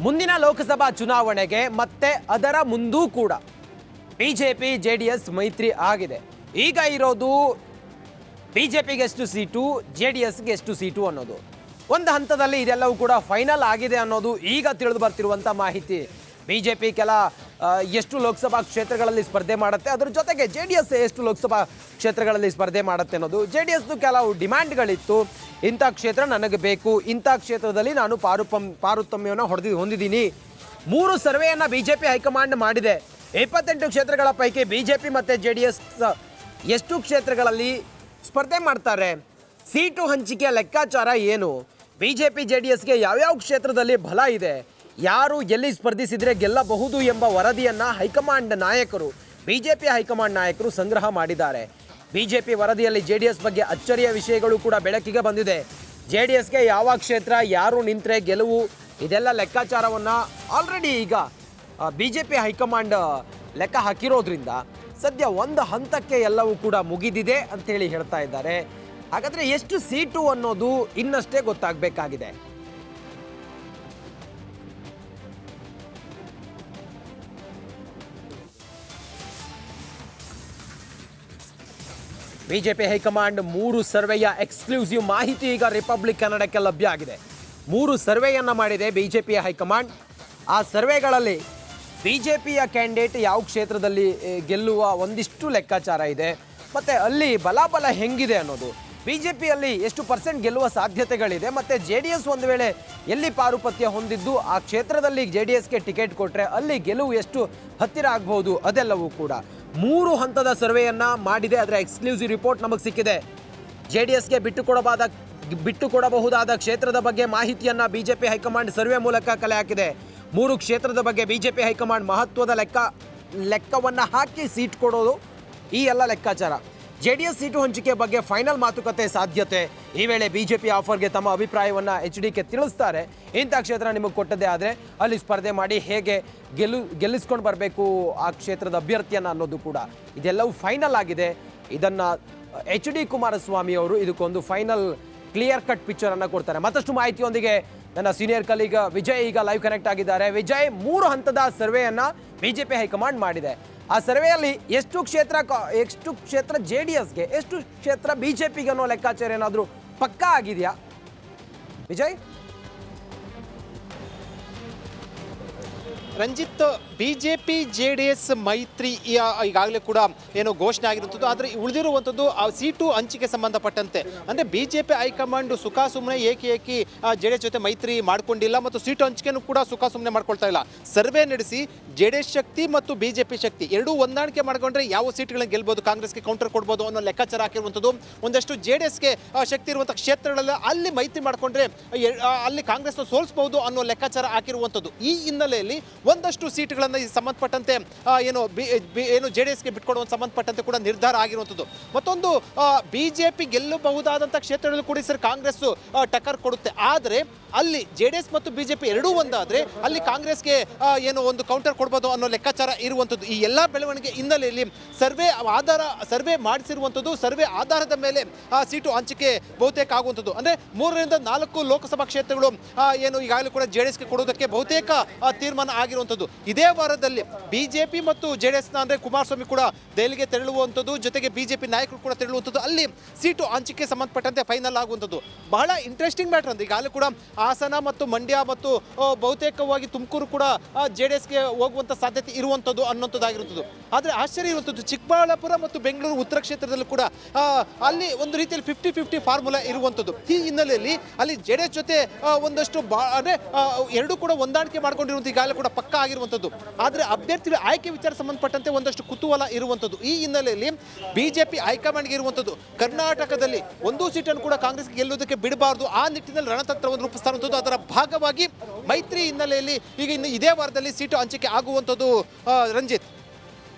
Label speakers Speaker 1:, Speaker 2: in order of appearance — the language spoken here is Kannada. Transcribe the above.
Speaker 1: ಮುಂದಿನ ಲೋಕಸಭಾ ಚುನಾವಣೆಗೆ ಮತ್ತೆ ಅದರ ಮುಂದೂ ಕೂಡ ಬಿಜೆಪಿ ಜೆಡಿಎಸ್ ಮೈತ್ರಿ ಆಗಿದೆ. ಈಗ ಇರೋದು ಬಿಜೆಪಿಗೆ ಎಷ್ಟು ಸೀಟು, ಜೆಡಿಎಸ್ಗೆ ಎಷ್ಟು ಸೀಟು ಅನ್ನೋದು ಒಂದು ಹಂತದಲ್ಲಿ ಇದೆಲ್ಲವೂ ಕೂಡ ಫೈನಲ್ ಆಗಿದೆ ಅನ್ನೋದು ಈಗ ತಿಳಿದು ಬರ್ತಿರುವಂಥ ಮಾಹಿತಿ. ಬಿಜೆಪಿ ಎಷ್ಟು ಲೋಕಸಭಾ ಕ್ಷೇತ್ರಗಳಲ್ಲಿ ಸ್ಪರ್ಧೆ ಮಾಡುತ್ತೆ, ಅದರ ಜೊತೆಗೆ ಜೆಡಿಎಸ್ ಎಷ್ಟು ಲೋಕಸಭಾ ಕ್ಷೇತ್ರಗಳಲ್ಲಿ ಸ್ಪರ್ಧೆ ಮಾಡುತ್ತೆ ಅನ್ನೋದು. ಜೆಡಿಎಸ್ದು ಕೆಲವು ಡಿಮ್ಯಾಂಡ್ಗಳಿತ್ತು. ಇಂಥ ಕ್ಷೇತ್ರ ನನಗೆ ಬೇಕು, ಇಂಥ ಕ್ಷೇತ್ರದಲ್ಲಿ ನಾನು ಪಾರುತಮ್ಯವನ್ನು ಹೊಂದಿದ್ದೀನಿ. 3 ಸರ್ವೆಯನ್ನು ಬಿಜೆಪಿ ಹೈಕಮಾಂಡ್ ಮಾಡಿದೆ. 28 ಕ್ಷೇತ್ರಗಳ ಪೈಕಿ ಬಿಜೆಪಿ ಮತ್ತು ಜೆಡಿಎಸ್ ಎಷ್ಟು ಕ್ಷೇತ್ರಗಳಲ್ಲಿ ಸ್ಪರ್ಧೆ ಮಾಡ್ತಾರೆ, ಸೀಟು ಹಂಚಿಕೆಯ ಲೆಕ್ಕಾಚಾರ ಏನು, ಬಿಜೆಪಿ ಜೆಡಿಎಸ್ಗೆ ಯಾವ್ಯಾವ ಕ್ಷೇತ್ರದಲ್ಲಿ ಬಲ ಇದೆ, ಯಾರು ಎಲ್ಲಿ ಸ್ಪರ್ಧಿಸಿದರೆ ಗೆಲ್ಲಬಹುದು ಎಂಬ ವರದಿಯನ್ನು ಹೈಕಮಾಂಡ್ ನಾಯಕರು, ಬಿಜೆಪಿ ಹೈಕಮಾಂಡ್ ನಾಯಕರು ಸಂಗ್ರಹ ಮಾಡಿದ್ದಾರೆ. ಬಿಜೆಪಿ ವರದಿಯಲ್ಲಿ ಜೆಡಿಎಸ್ ಬಗ್ಗೆ ಅಚ್ಚರಿಯ ವಿಷಯಗಳು ಕೂಡ ಬೆಳಕಿಗೆ ಬಂದಿದೆ. ಜೆಡಿಎಸ್ಗೆ ಯಾವ ಕ್ಷೇತ್ರ, ಯಾರು ನಿಂತರೆ ಗೆಲುವು, ಇದೆಲ್ಲ ಲೆಕ್ಕಾಚಾರವನ್ನು ಆಲ್ರೆಡಿ ಈಗ ಬಿಜೆಪಿ ಹೈಕಮಾಂಡ್ ಲೆಕ್ಕ ಹಾಕಿರೋದ್ರಿಂದ ಸದ್ಯ ಒಂದು ಹಂತಕ್ಕೆ ಎಲ್ಲವೂ ಕೂಡ ಮುಗಿದಿದೆ ಅಂತೇಳಿ ಹೇಳ್ತಾ ಇದ್ದಾರೆ. ಹಾಗಾದರೆ ಎಷ್ಟು ಸೀಟು ಅನ್ನೋದು ಇನ್ನಷ್ಟೇ ಗೊತ್ತಾಗಬೇಕಾಗಿದೆ. ಬಿಜೆಪಿ ಹೈಕಮಾಂಡ್ 3 ಸರ್ವೆಯ ಎಕ್ಸ್ಕ್ಲೂಸಿವ್ ಮಾಹಿತಿ ಈಗ ರಿಪಬ್ಲಿಕ್ ಕನ್ನಡಕ್ಕೆ ಲಭ್ಯ ಆಗಿದೆ. 3 ಸರ್ವೆಯನ್ನು ಮಾಡಿದೆ ಬಿಜೆಪಿಯ ಹೈಕಮಾಂಡ್. ಆ ಸರ್ವೆಗಳಲ್ಲಿ ಬಿಜೆಪಿಯ ಕ್ಯಾಂಡಿಡೇಟ್ ಯಾವ ಕ್ಷೇತ್ರದಲ್ಲಿ ಗೆಲ್ಲುವ ಒಂದಿಷ್ಟು ಲೆಕ್ಕಾಚಾರ ಇದೆ, ಮತ್ತು ಅಲ್ಲಿ ಬಲಾಬಲ ಹೆಂಗಿದೆ ಅನ್ನೋದು, ಬಿಜೆಪಿಯಲ್ಲಿ ಎಷ್ಟು % ಗೆಲ್ಲುವ ಸಾಧ್ಯತೆಗಳಿದೆ, ಮತ್ತು ಜೆ ಡಿ ಎಸ್ ಒಂದು ವೇಳೆ ಎಲ್ಲಿ ಪಾರುಪತ್ಯ ಹೊಂದಿದ್ದು ಆ ಕ್ಷೇತ್ರದಲ್ಲಿ ಜೆ ಡಿ ಎಸ್ಗೆ ಟಿಕೆಟ್ ಕೊಟ್ಟರೆ ಅಲ್ಲಿ ಗೆಲುವು ಎಷ್ಟು ಹತ್ತಿರ ಆಗ್ಬೋದು, ಅದೆಲ್ಲವೂ ಕೂಡ 3 ಹಂತದ ಸರ್ವೆಯನ್ನು ಮಾಡಿದೆ. ಅದರ ಎಕ್ಸ್ಕ್ಲೂಸಿವ್ ರಿಪೋರ್ಟ್ ನಮಗೆ ಸಿಕ್ಕಿದೆ. ಜೆ ಡಿ ಎಸ್ಗೆ ಬಿಟ್ಟುಕೊಡಬಹುದಾದ ಕ್ಷೇತ್ರದ ಬಗ್ಗೆ ಮಾಹಿತಿಯನ್ನು ಬಿಜೆಪಿ ಹೈಕಮಾಂಡ್ ಸರ್ವೆ ಮೂಲಕ ಕಲೆ ಹಾಕಿದೆ. 3 ಕ್ಷೇತ್ರದ ಬಗ್ಗೆ ಬಿಜೆಪಿ ಹೈಕಮಾಂಡ್ ಮಹತ್ವದ ಲೆಕ್ಕವನ್ನು ಹಾಕಿ ಸೀಟ್ ಕೊಡೋದು ಈ ಎಲ್ಲ ಲೆಕ್ಕಾಚಾರ. ಜೆ ಡಿ ಎಸ್ ಸೀಟು ಹಂಚಿಕೆ ಬಗ್ಗೆ ಫೈನಲ್ ಮಾತುಕತೆ ಸಾಧ್ಯತೆ. ಈ ವೇಳೆ ಬಿಜೆಪಿ ಆಫರ್ಗೆ ತಮ್ಮ ಅಭಿಪ್ರಾಯವನ್ನು HDK ತಿಳಿಸ್ತಾರೆ. ಇಂಥ ಕ್ಷೇತ್ರ ನಿಮಗೆ ಕೊಟ್ಟದ್ದೇ ಆದರೆ ಅಲ್ಲಿ ಸ್ಪರ್ಧೆ ಮಾಡಿ ಹೇಗೆ ಗೆಲ್ಲಿಸ್ಕೊಂಡು ಬರಬೇಕು ಆ ಕ್ಷೇತ್ರದ ಅಭ್ಯರ್ಥಿಯನ್ನು ಅನ್ನೋದು ಕೂಡ ಇದೆಲ್ಲವೂ ಫೈನಲ್ ಆಗಿದೆ. ಇದನ್ನು HD ಕುಮಾರಸ್ವಾಮಿ ಅವರು ಇದಕ್ಕೊಂದು ಫೈನಲ್ ಕ್ಲಿಯರ್ ಕಟ್ ಪಿಕ್ಚರನ್ನು ಕೊಡ್ತಾರೆ. ಮತ್ತಷ್ಟು ಮಾಹಿತಿಯೊಂದಿಗೆ ನನ್ನ ಸೀನಿಯರ್ ಕಲೀಗ್ ವಿಜಯ್ ಈಗ ಲೈವ್ ಕನೆಕ್ಟ್ ಆಗಿದ್ದಾರೆ. ವಿಜಯ್, 3 ಹಂತದ ಸರ್ವೆಯನ್ನು ಬಿಜೆಪಿ ಹೈಕಮಾಂಡ್ ಮಾಡಿದೆ. ಆ ಸರ್ವೆಯಲ್ಲಿ ಎಷ್ಟು ಕ್ಷೇತ್ರ ಜೆ ಡಿ ಎಸ್ಗೆ, ಎಷ್ಟು ಕ್ಷೇತ್ರ ಬಿಜೆಪಿಗೆ ಅನ್ನೋ ಲೆಕ್ಕಾಚಾರ ಏನಾದರೂ ಪಕ್ಕಾ ಆಗಿದೆಯಾ ವಿಜಯ್?
Speaker 2: ರಂಜಿತ್, ಬಿಜೆಪಿ JDS ಮೈತ್ರಿ ಈಗಾಗಲೇ ಕೂಡ ಏನು ಘೋಷಣೆ ಆಗಿರುವಂಥದ್ದು. ಆದರೆ ಉಳಿದಿರುವಂಥದ್ದು ಆ ಸೀಟು ಹಂಚಿಕೆ ಸಂಬಂಧಪಟ್ಟಂತೆ, ಅಂದರೆ ಬಿಜೆಪಿ ಹೈಕಮಾಂಡ್ ಸುಖ ಸುಮ್ಮನೆ ಏಕಿ JDS ಜೊತೆ ಮೈತ್ರಿ ಮಾಡ್ಕೊಂಡಿಲ್ಲ ಮತ್ತು ಸೀಟು ಹಂಚಿಕೆನೂ ಕೂಡ ಸುಖ ಸುಮ್ಮನೆ ಮಾಡ್ಕೊಳ್ತಾ ಇಲ್ಲ. ಸರ್ವೆ ನಡೆಸಿ JDS ಶಕ್ತಿ ಮತ್ತು ಬಿಜೆಪಿ ಶಕ್ತಿ ಎರಡೂ ಹೊಂದಾಣಿಕೆ ಮಾಡ್ಕೊಂಡ್ರೆ ಯಾವ ಸೀಟ್ಗಳನ್ನ ಗೆಲ್ಬೋದು, ಕಾಂಗ್ರೆಸ್ಗೆ ಕೌಂಟರ್ ಕೊಡ್ಬೋದು ಅನ್ನೋ ಲೆಕ್ಕಾಚಾರ ಹಾಕಿರುವಂಥದ್ದು. ಒಂದಷ್ಟು JDSಗೆ ಶಕ್ತಿ ಇರುವಂಥ ಕ್ಷೇತ್ರಗಳೆಲ್ಲ ಅಲ್ಲಿ ಮೈತ್ರಿ ಮಾಡ್ಕೊಂಡ್ರೆ ಅಲ್ಲಿ ಕಾಂಗ್ರೆಸ್ನ ಸೋಲಿಸಬಹುದು ಅನ್ನೋ ಲೆಕ್ಕಾಚಾರ ಹಾಕಿರುವಂಥದ್ದು. ಈ ಹಿನ್ನೆಲೆಯಲ್ಲಿ ಒಂದಷ್ಟು ಸೀಟ್ಗಳನ್ನು ಸಂಬಂಧಪಟ್ಟಂತೆ ಏನು JDSಗೆ ಬಿಟ್ಕೊಡುವ ಸಂಬಂಧಪಟ್ಟಂತೆ ಕೂಡ ನಿರ್ಧಾರ ಆಗಿರುವಂಥದ್ದು. ಮತ್ತೊಂದು ಬಿಜೆಪಿ ಗೆಲ್ಲಬಹುದಾದಂಥ ಕ್ಷೇತ್ರಗಳು ಕೂಡ ಸರ್ ಕಾಂಗ್ರೆಸ್ ಟಕ್ಕರ್ ಕೊಡುತ್ತೆ. ಆದರೆ ಅಲ್ಲಿ JDS ಮತ್ತು ಬಿಜೆಪಿ ಎರಡೂ ಒಂದಾದರೆ ಅಲ್ಲಿ ಕಾಂಗ್ರೆಸ್ಗೆ ಏನು ಒಂದು ಕೌಂಟರ್ ಕೊಡ್ಬೋದು ಅನ್ನೋ ಲೆಕ್ಕಾಚಾರ ಇರುವಂಥದ್ದು. ಈ ಎಲ್ಲ ಬೆಳವಣಿಗೆ ಹಿನ್ನೆಲೆಯಲ್ಲಿ ಸರ್ವೆ ಮಾಡಿಸಿರುವಂಥದ್ದು. ಸರ್ವೆ ಆಧಾರದ ಮೇಲೆ ಸೀಟು ಹಂಚಿಕೆ ಬಹುತೇಕ ಆಗುವಂಥದ್ದು. ಅಂದರೆ 3 ರಿಂದ 4 ಲೋಕಸಭಾ ಕ್ಷೇತ್ರಗಳು ಏನು ಈಗಾಗಲೇ ಕೂಡ JDSಗೆ ಕೊಡೋದಕ್ಕೆ ಬಹುತೇಕ ತೀರ್ಮಾನ ಆಗಿರುವಂಥದ್ದು. ಇದೇ ವಾರದಲ್ಲಿ ಬಿಜೆಪಿ ಮತ್ತು JDSನ ಅಂದರೆ ಕುಮಾರಸ್ವಾಮಿ ಕೂಡ ದೆಹಲಿಗೆ ತೆರಳುವಂಥದ್ದು, ಜೊತೆಗೆ ಬಿಜೆಪಿ ನಾಯಕರು ಕೂಡ ತೆರಳುವಂಥದ್ದು, ಅಲ್ಲಿ ಸೀಟು ಹಂಚಿಕೆ ಸಂಬಂಧಪಟ್ಟಂತೆ ಫೈನಲ್ ಆಗುವಂಥದ್ದು. ಬಹಳ ಇಂಟ್ರೆಸ್ಟಿಂಗ್ ಮ್ಯಾಟರ್ ಅಂತ. ಈಗಾಗಲೇ ಕೂಡ ಹಾಸನ ಮತ್ತು ಮಂಡ್ಯ ಮತ್ತು ಬಹುತೇಕವಾಗಿ ತುಮಕೂರು ಕೂಡ JDSಗೆ ಹೋಗುವಂಥ ಸಾಧ್ಯತೆ ಇರುವಂಥದ್ದು ಅನ್ನೋಂಥದ್ದಾಗಿರುವಂಥದ್ದು. ಆದರೆ ಆಶ್ಚರ್ಯ ಇರುವಂಥದ್ದು ಚಿಕ್ಕಬಳ್ಳಾಪುರ ಮತ್ತು ಬೆಂಗಳೂರು ಉತ್ತರ ಕ್ಷೇತ್ರದಲ್ಲೂ ಕೂಡ ಅಲ್ಲಿ ಒಂದು ರೀತಿಯಲ್ಲಿ 50-50 ಫಾರ್ಮುಲಾ ಇರುವಂಥದ್ದು. ಈ ಹಿನ್ನೆಲೆಯಲ್ಲಿ ಅಲ್ಲಿ JDS ಜೊತೆ ಒಂದಷ್ಟು ಅಂದರೆ ಎರಡೂ ಕೂಡ ಹೊಂದಾಣಿಕೆ ಮಾಡ್ಕೊಂಡಿರುವಂಥ ಈಗಾಗಲೇ ಕೂಡ ಪಕ್ಕ ಆಗಿರುವಂಥದ್ದು. ಆದರೆ ಅಭ್ಯರ್ಥಿಗಳ ಆಯ್ಕೆ ವಿಚಾರ ಸಂಬಂಧಪಟ್ಟಂತೆ ಒಂದಷ್ಟು ಕುತೂಹಲ ಇರುವಂಥದ್ದು. ಈ ಹಿನ್ನೆಲೆಯಲ್ಲಿ ಬಿಜೆಪಿ ಹೈಕಮಾಂಡ್ಗೆ ಇರುವಂಥದ್ದು ಕರ್ನಾಟಕದಲ್ಲಿ ಒಂದೂ ಸೀಟನ್ನು ಕೂಡ ಕಾಂಗ್ರೆಸ್ಗೆ ಗೆಲ್ಲುವುದಕ್ಕೆ ಬಿಡಬಾರ್ದು, ಆ ನಿಟ್ಟಿನಲ್ಲಿ ರಣತಂತ್ರವನ್ನು ರೂಪಿಸ್ತಾ ಇರುವಂಥದ್ದು. ಅದರ ಭಾಗವಾಗಿ ಮೈತ್ರಿ ಹಿನ್ನೆಲೆಯಲ್ಲಿ ಈಗ ಇನ್ನು ಇದೇ ವಾರದಲ್ಲಿ ಸೀಟು ಹಂಚಿಕೆ ಆಗುವಂಥದ್ದು ರಂಜಿತ್.